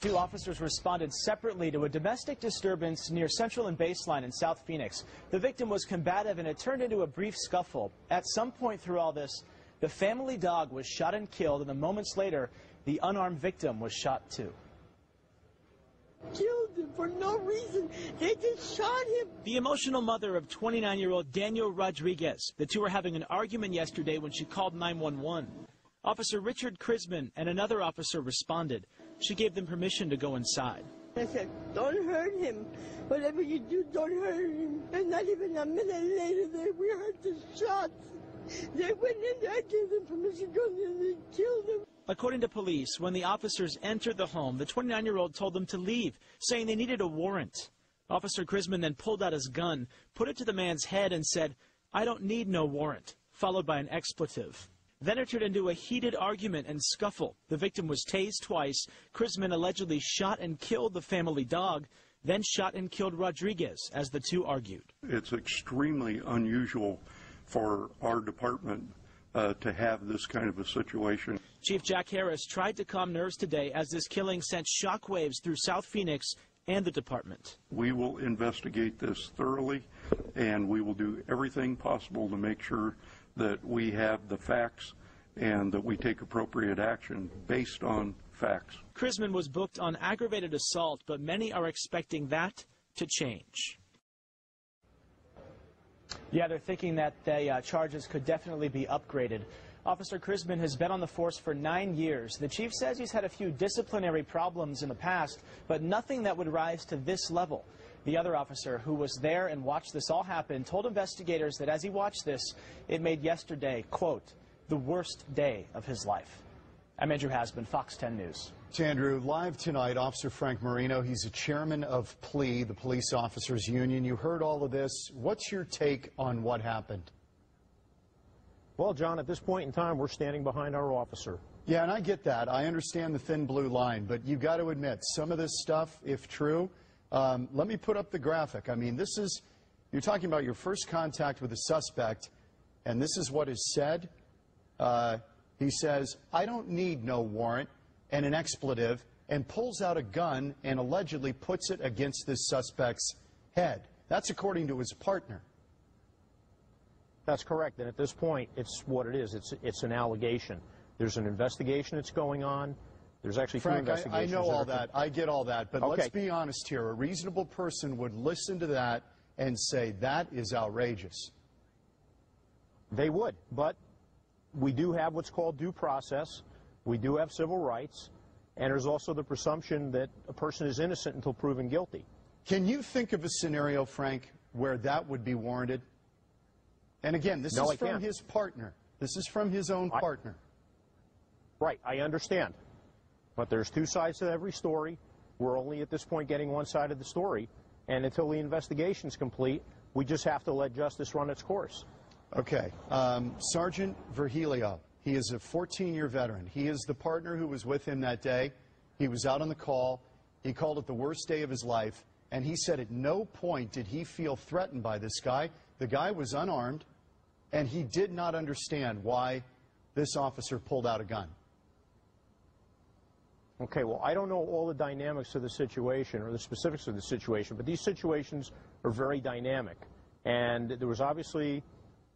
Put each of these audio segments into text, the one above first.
Two officers responded separately to a domestic disturbance near Central and Baseline in South Phoenix. The victim was combative and it turned into a brief scuffle. At some point through all this, the family dog was shot and killed, and then moments later, the unarmed victim was shot too. Killed him for no reason. They just shot him. The emotional mother of 29-year-old Daniel Rodriguez. The two were having an argument yesterday when she called 911. Officer Richard Krisman and another officer responded. She gave them permission to go inside. I said, don't hurt him. Whatever you do, don't hurt him. And not even a minute later, we heard the shots. They went in there, I gave them permission to go in there, and they killed him. According to police, when the officers entered the home, the 29-year-old told them to leave, saying they needed a warrant. Officer Krisman then pulled out his gun, put it to the man's head, and said, "I don't need no warrant," followed by an expletive. Then it turned into a heated argument and scuffle. The victim was tased twice. Krisman allegedly shot and killed the family dog, then shot and killed Rodriguez as the two argued. It's extremely unusual for our department to have this kind of a situation. Chief Jack Harris tried to calm nerves today as this killing sent shockwaves through South Phoenix and the department. We will investigate this thoroughly, and we will do everything possible to make sure that we have the facts and that we take appropriate action based on facts. Krisman was booked on aggravated assault, but many are expecting that to change. Yeah, they're thinking that the charges could definitely be upgraded. Officer Krisman has been on the force for 9 years. The chief says he's had a few disciplinary problems in the past, but nothing that would rise to this level. The other officer who was there and watched this all happen told investigators that as he watched this, it made yesterday, quote, the worst day of his life. I'm Andrew Hasbin, Fox 10 News. Andrew, live tonight, Officer Frank Marino. He's a chairman of PLE, the Police Officers Union. You heard all of this. What's your take on what happened? Well, John, at this point in time, we're standing behind our officer. Yeah, and I get that. I understand the thin blue line, but you've got to admit, some of this stuff, if true, let me put up the graphic. I mean, this is, you're talking about your first contact with a suspect, and this is what is said. He says, "I don't need no warrant," and an expletive, and pulls out a gun and allegedly puts it against this suspect's head. That's according to his partner. That's correct, and at this point, it's what it is. It's an allegation. There's an investigation that's going on. There's actually Frank, two investigations. I know all that. I get all that. But okay, let's be honest here. A reasonable person would listen to that and say, that is outrageous. They would, but we do have what's called due process. We do have civil rights, and there's also the presumption that a person is innocent until proven guilty. Can you think of a scenario, Frank, where that would be warranted? And again, this is from his partner. This is from his own partner. Right, I understand. But there's two sides to every story. We're only at this point getting one side of the story. And until the investigation's complete, we just have to let justice run its course. Okay. Sergeant Virgilio, he is a 14-year veteran. He is the partner who was with him that day. He was out on the call. He called it the worst day of his life. And he said at no point did he feel threatened by this guy. The guy was unarmed, and he did not understand why this officer pulled out a gun. Okay, well, I don't know all the dynamics of the situation or the specifics of the situation, but these situations are very dynamic. And there was obviously,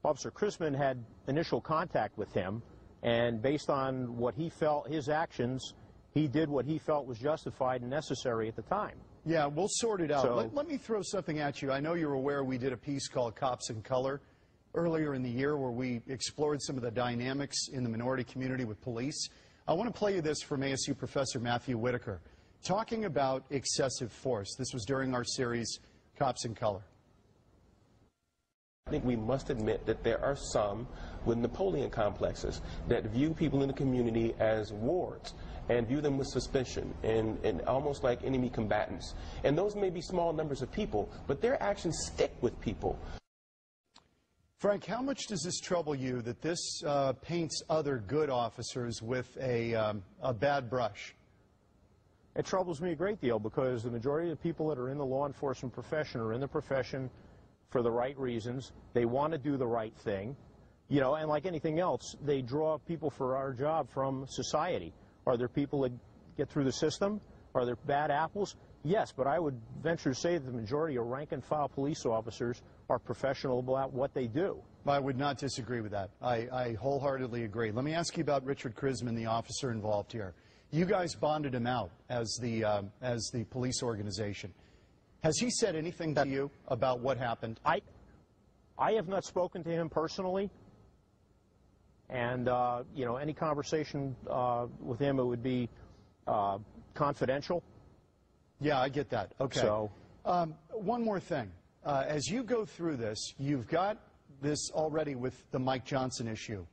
Officer Krisman had initial contact with him, and based on what he felt, his actions, he did what he felt was justified and necessary at the time. Yeah, we'll sort it out. So, let me throw something at you. I know you're aware we did a piece called Cops in Color earlier in the year where we explored some of the dynamics in the minority community with police. I want to play you this from ASU Professor Matthew Whitaker, talking about excessive force. This was during our series, Cops in Color. I think we must admit that there are some with Napoleon complexes that view people in the community as wards and view them with suspicion and almost like enemy combatants. And those may be small numbers of people, but their actions stick with people. Frank, how much does this trouble you that this paints other good officers with a bad brush? It troubles me a great deal because the majority of the people that are in the law enforcement profession are in the profession for the right reasons. They want to do the right thing, you know, and like anything else, they draw people for our job from society. Are there people that get through the system Are there bad apples? Yes, but I would venture to say that the majority of rank-and-file police officers are professional about what they do. I would not disagree with that. I wholeheartedly agree. Let me ask you about Richard Chrisman, the officer involved here. You guys bonded him out as the police organization. Has he said anything to you about what happened? I have not spoken to him personally, and you know, any conversation with him, it would be confidential. Yeah, I get that. Okay. So, one more thing. As you go through this, you've got this already with the Mike Johnson issue,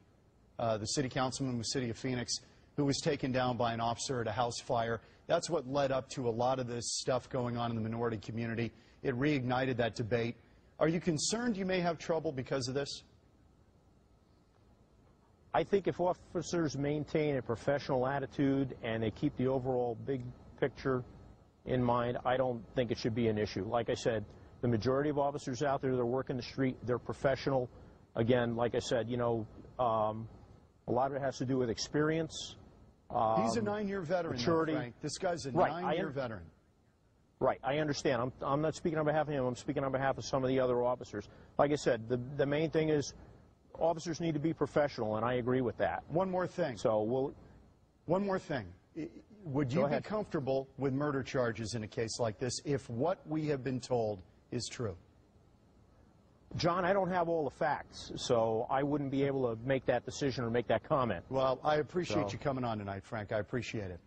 the city councilman in the city of Phoenix who was taken down by an officer at a house fire. That's what led up to a lot of this stuff going on in the minority community. It reignited that debate. Are you concerned you may have trouble because of this? I think if officers maintain a professional attitude and they keep the overall big picture in mind, I don't think it should be an issue. Like I said, the majority of officers out there that work in the street, they're professional. Again, like I said, you know, a lot of it has to do with experience. He's a 9-year veteran, though, Frank. This guy's a 9-year veteran. Right, I understand. I'm not speaking on behalf of him. I'm speaking on behalf of some of the other officers. Like I said, the main thing is officers need to be professional, and I agree with that. One more thing. One more thing. Would you be comfortable with murder charges in a case like this if what we have been told is true? John, I don't have all the facts, so I wouldn't be able to make that decision or make that comment. Well, I appreciate you coming on tonight, Frank. I appreciate it.